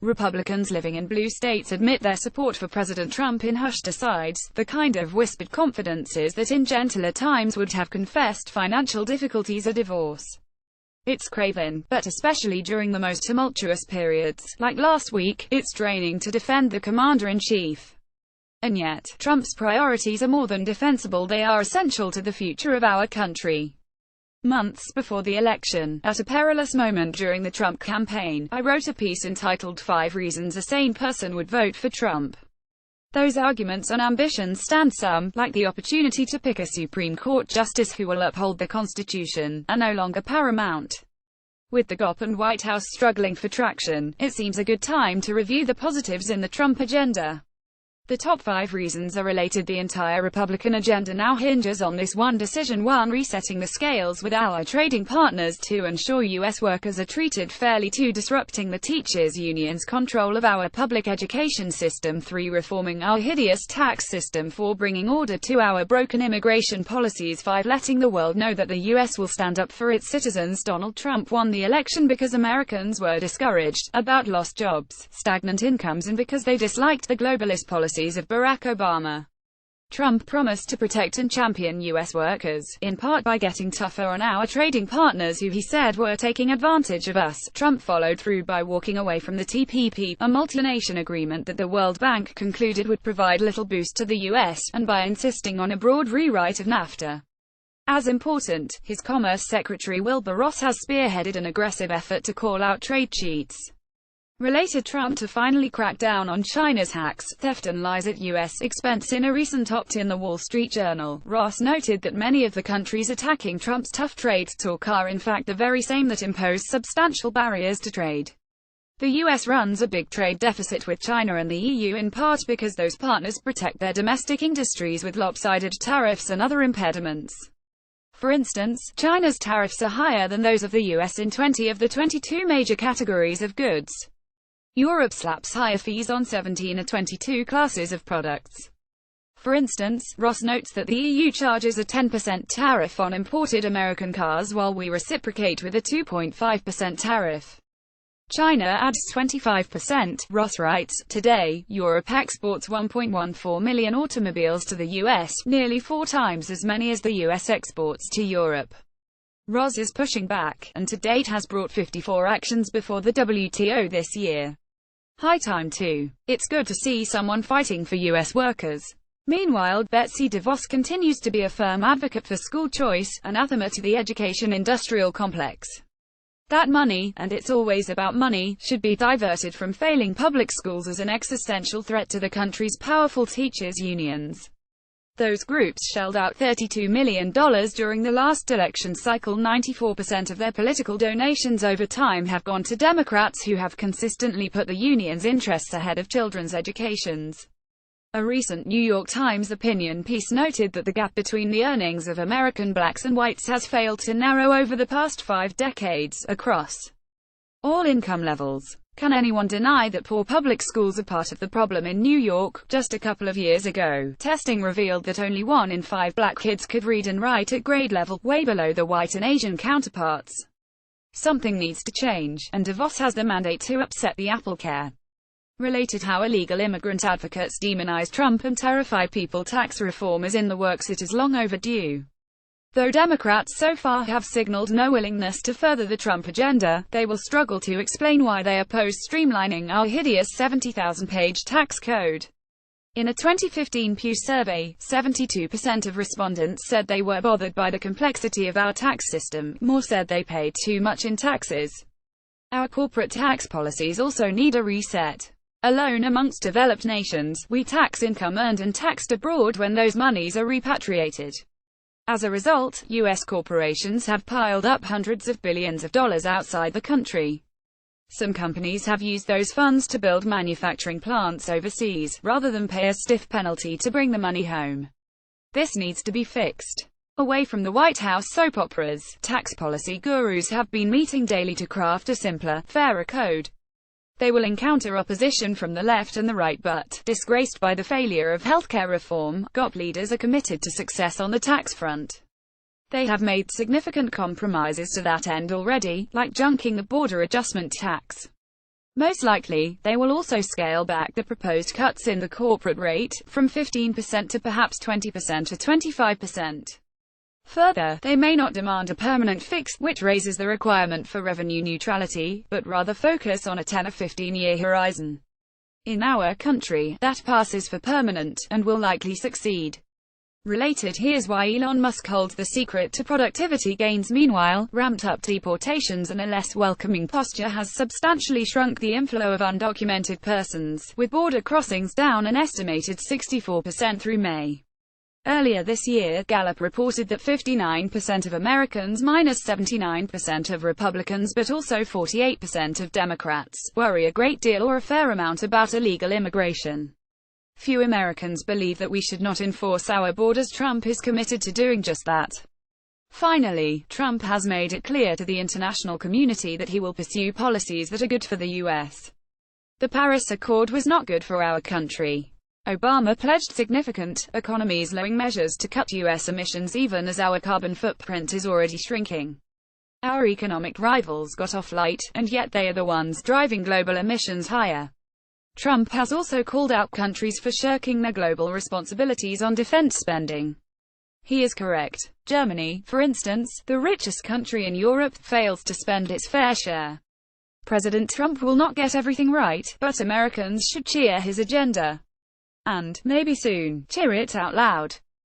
Republicans living in blue states admit their support for President Trump in hushed asides, the kind of whispered confidences that in gentler times would have confessed financial difficulties or divorce. It's craven, but especially during the most tumultuous periods, like last week, it's draining to defend the commander-in-chief. And yet, Trump's priorities are more than defensible, they are essential to the future of our country. Months before the election, at a perilous moment during the Trump campaign, I wrote a piece entitled 5 Reasons a Sane Person Would Vote for Trump. Those arguments and ambitions stand some, like the opportunity to pick a Supreme Court justice who will uphold the Constitution, are no longer paramount. With the GOP and White House struggling for traction, it seems a good time to review the positives in the Trump agenda. The top 5 reasons are related. The entire Republican agenda now hinges on this one decision: 1. Resetting the scales with our trading partners; 2. Ensure U.S. workers are treated fairly; 2. Disrupting the teachers' unions' control of our public education system; 3. Reforming our hideous tax system; 4. Bringing order to our broken immigration policies; 5. Letting the world know that the U.S. will stand up for its citizens. Donald Trump won the election because Americans were discouraged about lost jobs, stagnant incomes, and because they disliked the globalist policies of Barack Obama. Trump promised to protect and champion U.S. workers, in part by getting tougher on our trading partners who he said were taking advantage of us. Trump followed through by walking away from the TPP, a multi-nation agreement that the World Bank concluded would provide little boost to the U.S., and by insisting on a broad rewrite of NAFTA. As important, his Commerce Secretary Wilbur Ross has spearheaded an aggressive effort to call out trade cheats. Related: Trump to finally crack down on China's hacks, theft and lies at U.S. expense. In a recent opt in The Wall Street Journal, Ross noted that many of the countries attacking Trump's tough trade talk are in fact the very same that impose substantial barriers to trade. The U.S. runs a big trade deficit with China and the EU in part because those partners protect their domestic industries with lopsided tariffs and other impediments. For instance, China's tariffs are higher than those of the U.S. in 20 of the 22 major categories of goods. Europe slaps higher fees on 17 of 22 classes of products. For instance, Ross notes that the EU charges a 10% tariff on imported American cars while we reciprocate with a 2.5% tariff. China adds 25%, Ross writes. Today, Europe exports 1.14 million automobiles to the US, nearly 4 times as many as the US exports to Europe. Ross is pushing back, and to date has brought 54 actions before the WTO this year. High time too. It's good to see someone fighting for U.S. workers. Meanwhile, Betsy DeVos continues to be a firm advocate for school choice, anathema to the education industrial complex. That money, and it's always about money, should be diverted from failing public schools as an existential threat to the country's powerful teachers' unions. Those groups shelled out $32 million during the last election cycle. 94% of their political donations over time have gone to Democrats who have consistently put the union's interests ahead of children's educations. A recent New York Times opinion piece noted that the gap between the earnings of American blacks and whites has failed to narrow over the past 5 decades, across all income levels. Can anyone deny that poor public schools are part of the problem in New York? Just a couple of years ago, testing revealed that only 1 in 5 black kids could read and write at grade level, way below their white and Asian counterparts. Something needs to change, and DeVos has the mandate to upset the apple cart. Related: how illegal immigrant advocates demonize Trump and terrify people. Tax reform is in the works. It is long overdue. Though Democrats so far have signaled no willingness to further the Trump agenda, they will struggle to explain why they oppose streamlining our hideous 70,000-page tax code. In a 2015 Pew survey, 72% of respondents said they were bothered by the complexity of our tax system. More said they paid too much in taxes. Our corporate tax policies also need a reset. Alone amongst developed nations, we tax income earned and taxed abroad when those monies are repatriated. As a result, U.S. corporations have piled up hundreds of billions of dollars outside the country. Some companies have used those funds to build manufacturing plants overseas, rather than pay a stiff penalty to bring the money home. This needs to be fixed. Away from the White House soap operas, tax policy gurus have been meeting daily to craft a simpler, fairer code. They will encounter opposition from the left and the right, but, disgraced by the failure of healthcare reform, GOP leaders are committed to success on the tax front. They have made significant compromises to that end already, like junking the border adjustment tax. Most likely, they will also scale back the proposed cuts in the corporate rate, from 15% to perhaps 20% or 25%. Further, they may not demand a permanent fix, which raises the requirement for revenue neutrality, but rather focus on a 10 or 15-year horizon. In our country, that passes for permanent, and will likely succeed. Related, here's why Elon Musk holds the secret to productivity gains. Meanwhile, ramped-up deportations and a less welcoming posture has substantially shrunk the inflow of undocumented persons, with border crossings down an estimated 64% through May. Earlier this year, Gallup reported that 59% of Americans, minus 79% of Republicans but also 48% of Democrats, worry a great deal or a fair amount about illegal immigration. Few Americans believe that we should not enforce our borders. Trump is committed to doing just that. Finally, Trump has made it clear to the international community that he will pursue policies that are good for the U.S. The Paris Accord was not good for our country. Obama pledged significant, economy-slowing measures to cut U.S. emissions even as our carbon footprint is already shrinking. Our economic rivals got off light, and yet they are the ones driving global emissions higher. Trump has also called out countries for shirking their global responsibilities on defense spending. He is correct. Germany, for instance, the richest country in Europe, fails to spend its fair share. President Trump will not get everything right, but Americans should cheer his agenda. And, maybe soon, cheer it out loud.